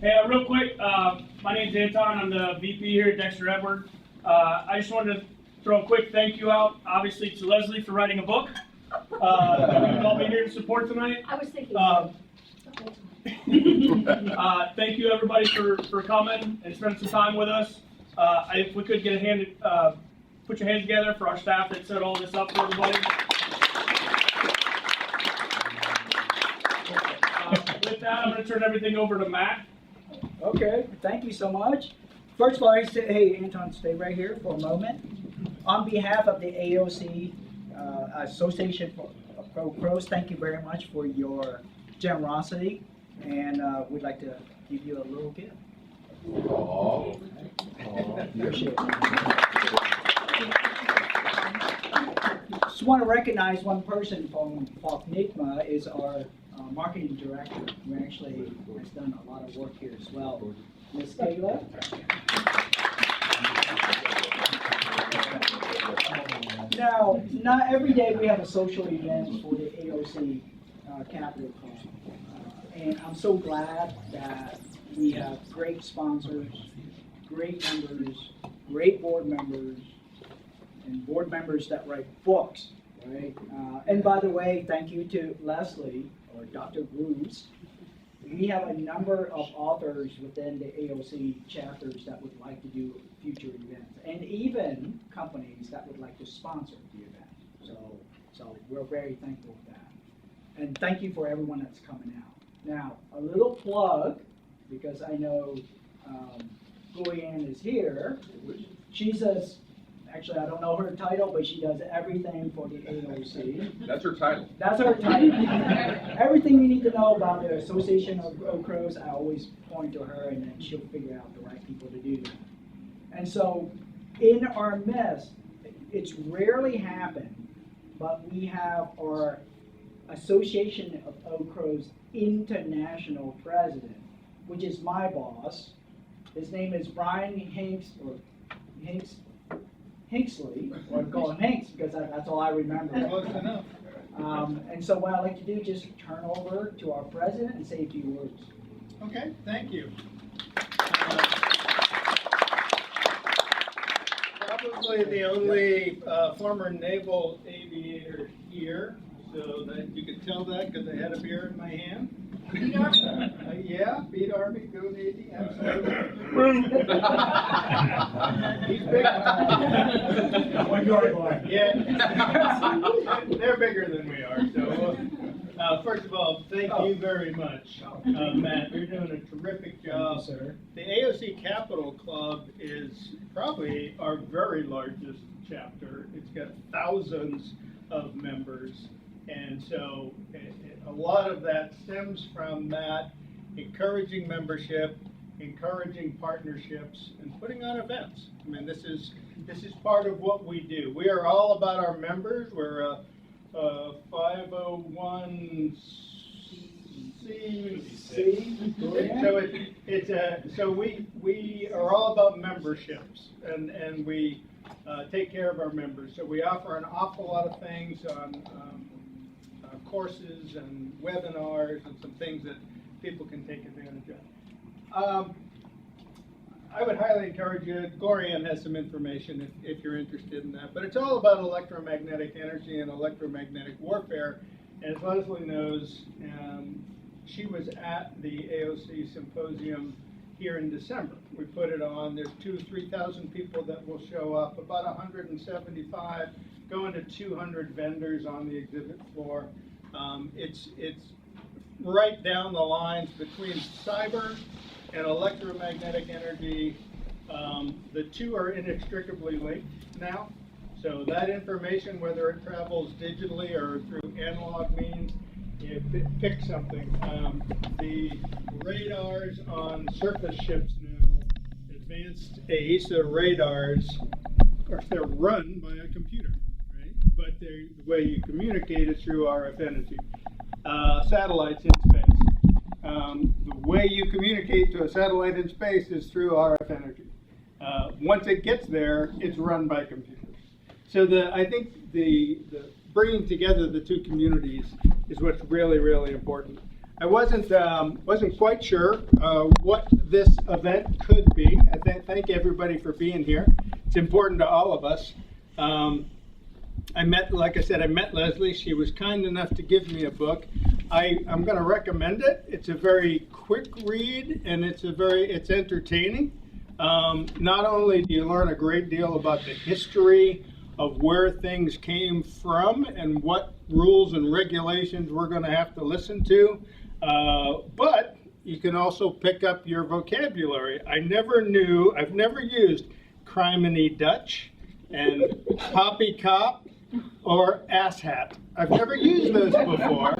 Hey, real quick, my name's Anton. I'm the VP here at Dexter Edward. I just wanted to throw a quick thank you out, obviously, to Leslie for writing a book that we can all be here to support tonight. I was thinking. Thank you, everybody, for coming and spending some time with us. If we could get a hand, put your hands together for our staff that set all this up for everybody. With that, I'm going to turn everything over to Matt. Okay, thank you so much. First of all, I say, hey, Anton, stay right here for a moment. On behalf of the AOC Association of Pro Pros, thank you very much for your generosity, and we'd like to give you a little gift. Oh. Just want to recognize one person from Fognigma is our marketing director, who actually has done a lot of work here as well. Ms. Kayla. Now, not every day we have a social event for the AOC Capital Club. And I'm so glad that we have great sponsors, great members, great board members, and board members that write books, right? And by the way, thank you to Leslie, or Dr. Gruis. We have a number of authors within the AOC chapters that would like to do future events, and even companies that would like to sponsor the event. So we're very thankful for that. And thank you for everyone that's coming out. Now, a little plug, because I know Goulian is here. She says, actually, I don't know her title, but she does everything for the AOC. That's her title. That's her title. Everything you need to know about the Association of Crows, I always point to her, and then she'll figure out the right people to do that. And so, in our midst, it's rarely happened, but we have our Association of Oak Crows International President, which is my boss. His name is Brian Hinksley, or I call him Hinks because that's all I remember. Close enough. And so what I'd like to do is just turn over to our president and say a few words. Okay, thank you. Probably the only former naval aviator here, so that you could tell that because I had a beer in my hand. Beat Army. Yeah, beat Army, go Navy, absolutely. He's big. Yeah, they're bigger than we are. So, first of all, thank you very much, Matt. You're doing a terrific job. Thank you, sir. The AOC Capital Club is probably our very largest chapter. It's got thousands of members. And so a lot of that stems from that encouraging membership, encouraging partnerships, and putting on events. I mean, this is part of what we do. We are all about our members. We're a 501c. So we are all about memberships, and we take care of our members. So we offer an awful lot of things on courses and webinars and some things that people can take advantage of. I would highly encourage you. Gorian has some information if you're interested in that. But it's all about electromagnetic energy and electromagnetic warfare. As Leslie knows, she was at the AOC symposium here in December. We put it on. There's 2,000–3,000 people that will show up, about 175, going to 200 vendors on the exhibit floor. It's right down the lines between cyber and electromagnetic energy. The two are inextricably linked now. So that information, whether it travels digitally or through analog means, pick something. The radars on surface ships now, advanced AESA radars, of course they're run by a computer, right? But the way you communicate is through RF energy. Satellites in space. The way you communicate to a satellite in space is through RF energy. Once it gets there, it's run by computers. So I think the bringing together the two communities is what's really, really important. I wasn't quite sure what this event could be. I thank everybody for being here. It's important to all of us. Like I said, I met Leslie. She was kind enough to give me a book. I'm going to recommend it. It's a very quick read, and it's entertaining. Not only do you learn a great deal about the history of where things came from and what rules and regulations we're going to have to listen to, but you can also pick up your vocabulary. I've never used criminy Dutch and poppycock or asshat. I've never used those before,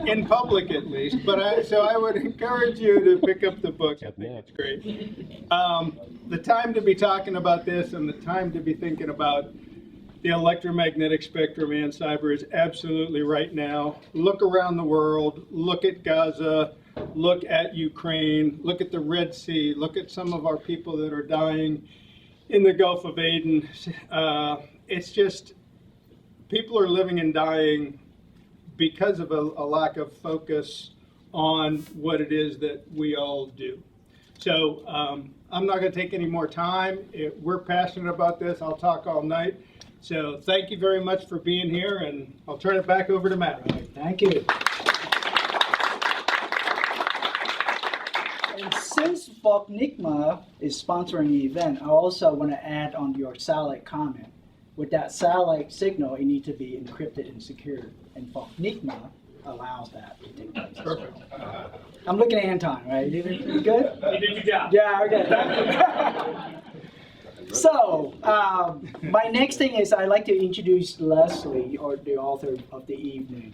in public at least, so I would encourage you to pick up the book. I think it's great. The time to be talking about this and the time to be thinking about the electromagnetic spectrum and cyber is absolutely right now. Look around the world, look at Gaza, look at Ukraine, look at the Red Sea, look at some of our people that are dying in the Gulf of Aden. It's just, people are living and dying because of a lack of focus on what it is that we all do. So I'm not going to take any more time. We're passionate about this. I'll talk all night. So thank you very much for being here, and I'll turn it back over to Matt. Thank you. And since Fognigma is sponsoring the event, I also want to add on your satellite comment. With that satellite signal, it needs to be encrypted and secured, and Fognigma allows that to take place. Perfect. I'm looking at Anton, right? You good? You did your job. Yeah, okay. So, my next thing is I'd like to introduce Leslie, or the author of the evening.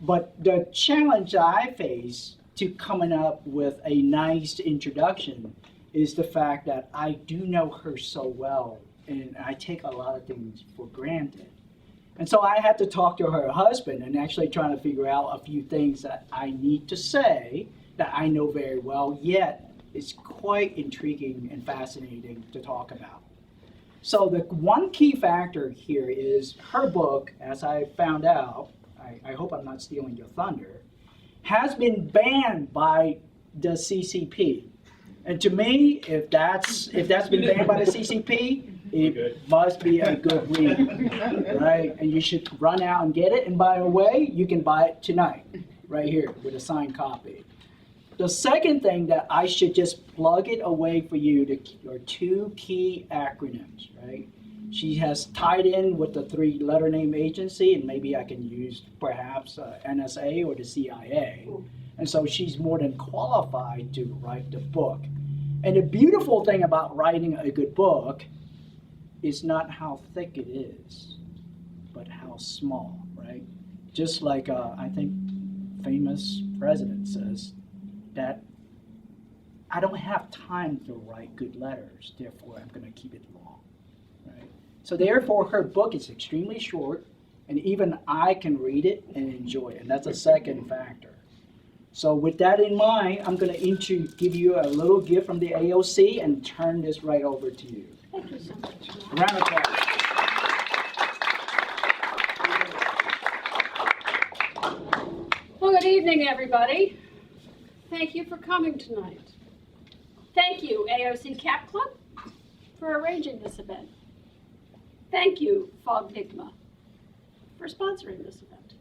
But the challenge I face to coming up with a nice introduction is the fact that I do know her so well, and I take a lot of things for granted. And so I had to talk to her husband and actually trying to figure out a few things that I need to say that I know very well, yet it's quite intriguing and fascinating to talk about. So the one key factor here is her book, as I found out, I hope I'm not stealing your thunder, has been banned by the CCP. And to me, if that's been banned by the CCP, it must be a good read, right? And you should run out and get it. And by the way, you can buy it tonight, right here, with a signed copy. The second thing that I should just plug it away for you are two key acronyms, right? She has tied in with the three-letter name agency, and maybe I can use perhaps NSA or the CIA. And so she's more than qualified to write the book. And the beautiful thing about writing a good book is not how thick it is, but how small, right? Just like I think famous president says that I don't have time to write good letters, therefore I'm going to keep it long, right? So therefore her book is extremely short, and even I can read it and enjoy it, and that's a second factor. So with that in mind, I'm going to give you a little gift from the AOC and turn this right over to you. Thank you so much. Round of applause. Well, good evening, everybody. Thank you for coming tonight. Thank you, AOC Cap Club, for arranging this event. Thank you, Fognigma, for sponsoring this event.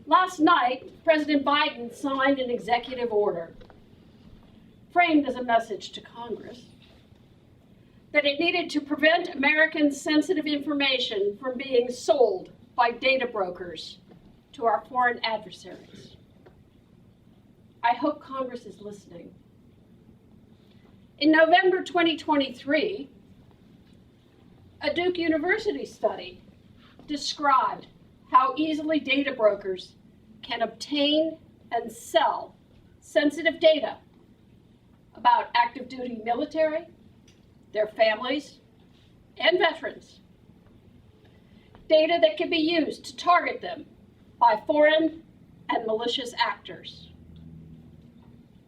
Last night, President Biden signed an executive order framed as a message to Congress that it needed to prevent Americans' sensitive information from being sold by data brokers to our foreign adversaries. I hope Congress is listening. In November 2023, a Duke University study described how easily data brokers can obtain and sell sensitive data about active duty military, their families, and veterans. Data that can be used to target them by foreign and malicious actors.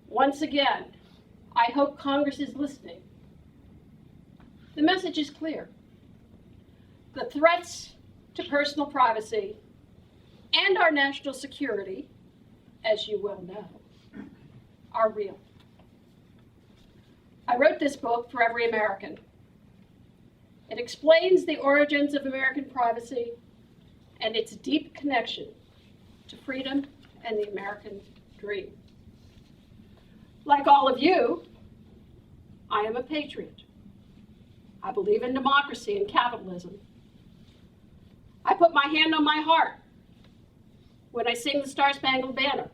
Once again, I hope Congress is listening. The message is clear. The threats to personal privacy and our national security as you well know, are real. I wrote this book for every American. It explains the origins of American privacy and its deep connection to freedom and the American dream. Like all of you, I am a patriot. I believe in democracy and capitalism. I put my hand on my heart when I sing the Star-Spangled Banner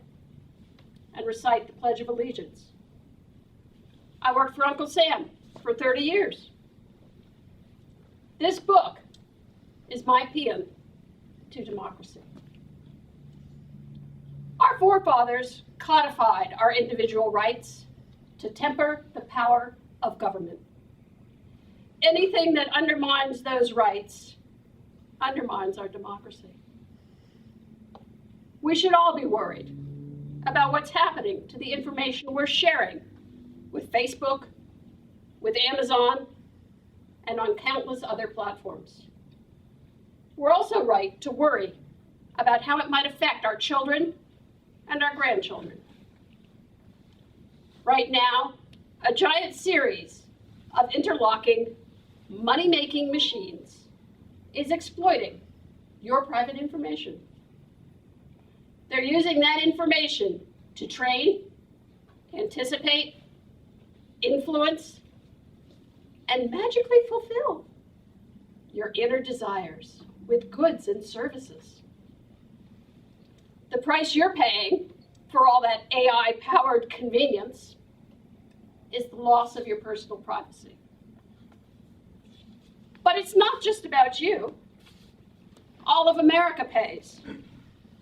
and recite the Pledge of Allegiance. I worked for Uncle Sam for 30 years. This book is my paean to democracy. Our forefathers codified our individual rights to temper the power of government. Anything that undermines those rights undermines our democracy. We should all be worried about what's happening to the information we're sharing with Facebook, with Amazon, and on countless other platforms. We're also right to worry about how it might affect our children and our grandchildren. Right now, a giant series of interlocking, money-making machines is exploiting your private information. They're using that information to train, anticipate, influence, and magically fulfill your inner desires with goods and services. The price you're paying for all that AI-powered convenience is the loss of your personal privacy. But it's not just about you. All of America pays,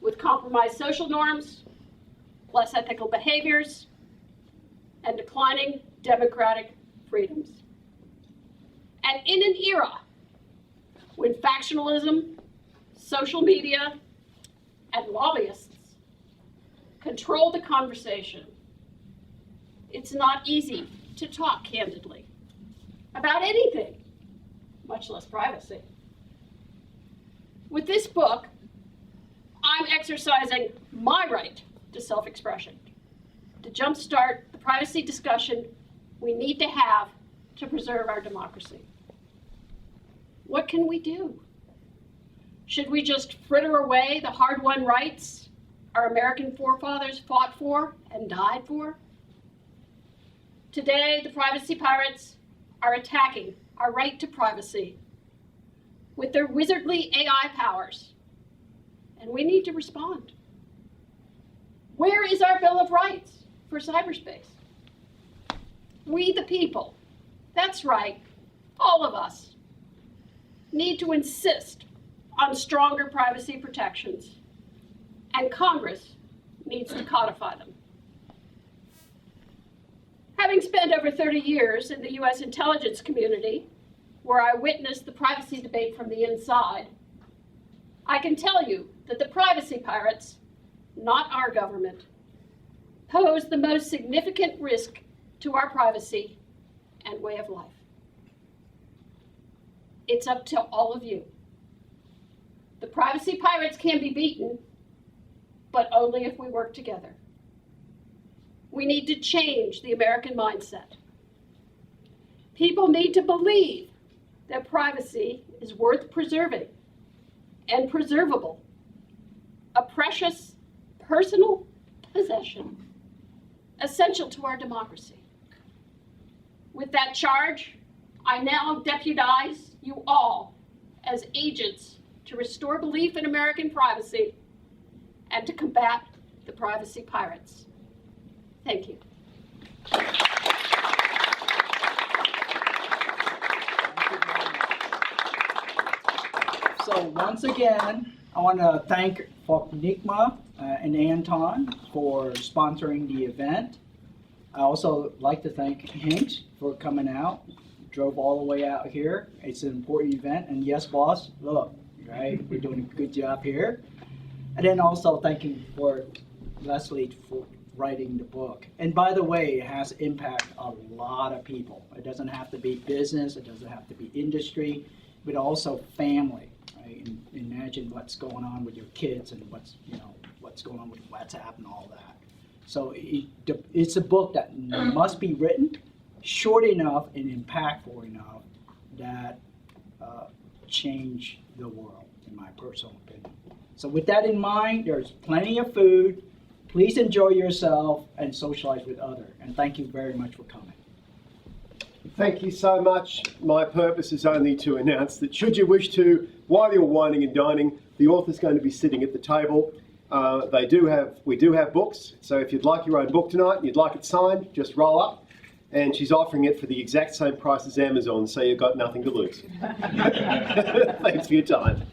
with compromised social norms, less ethical behaviors, and declining democratic freedoms. And in an era when factionalism, social media, and lobbyists control the conversation, it's not easy to talk candidly about anything, much less privacy. With this book, I'm exercising my right to self-expression, to jumpstart the privacy discussion we need to have to preserve our democracy. What can we do? Should we just fritter away the hard-won rights our American forefathers fought for and died for? Today, the privacy pirates are attacking our right to privacy with their wizardly AI powers, and we need to respond. Where is our Bill of Rights for cyberspace? We the people, that's right, all of us, need to insist on stronger privacy protections, and Congress needs to codify them. Having spent over 30 years in the US intelligence community, where I witnessed the privacy debate from the inside, I can tell you that the privacy pirates, not our government, pose the most significant risk to our privacy and way of life. It's up to all of you. The privacy pirates can be beaten, but only if we work together. We need to change the American mindset. People need to believe that privacy is worth preserving and preservable, a precious personal possession essential to our democracy. With that charge, I now deputize you all as agents to restore belief in American privacy and to combat the privacy pirates. Thank you. So once again, I want to thank Fognigma and Anton for sponsoring the event. I also like to thank Hank for coming out, drove all the way out here. It's an important event, and yes, boss, look, right, we're doing a good job here. And then also thanking for Leslie for writing the book. And by the way, it has impact a lot of people. It doesn't have to be business, it doesn't have to be industry, but also family. Right? And imagine what's going on with your kids and what what's going on with WhatsApp and all that. So it's a book that must be written short enough and impactful enough that change the world, in my personal opinion. So with that in mind, there's plenty of food. Please enjoy yourself and socialize with others. And thank you very much for coming. Thank you so much. My purpose is only to announce that should you wish to, while you're wining and dining, the author's going to be sitting at the table. We do have books, so if you'd like your own book tonight and you'd like it signed, just roll up. And she's offering it for the exact same price as Amazon, so you've got nothing to lose. Thanks for your time.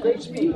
Great speech.